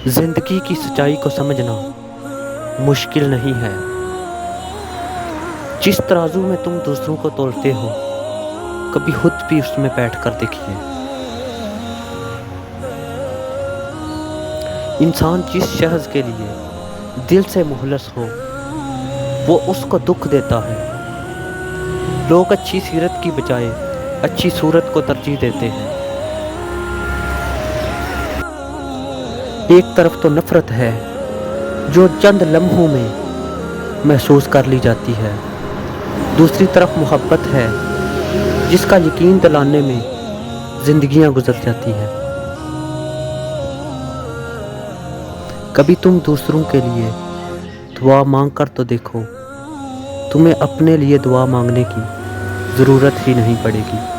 زندگی کی سچائی کو سمجھنا مشکل نہیں ہے۔ جس ترازو میں تم دوسروں کو تولتے ہو، کبھی خود بھی اس میں بیٹھ کر دیکھیے۔ انسان جس شخص کے لیے دل سے مخلص ہو، وہ اس کو دکھ دیتا ہے۔ لوگ اچھی سیرت کی بجائے اچھی صورت کو ترجیح دیتے ہیں۔ ایک طرف تو نفرت ہے جو چند لمحوں میں محسوس کر لی جاتی ہے، دوسری طرف محبت ہے جس کا یقین دلانے میں زندگیاں گزر جاتی ہیں۔ کبھی تم دوسروں کے لیے دعا مانگ کر تو دیکھو، تمہیں اپنے لیے دعا مانگنے کی ضرورت ہی نہیں پڑے گی۔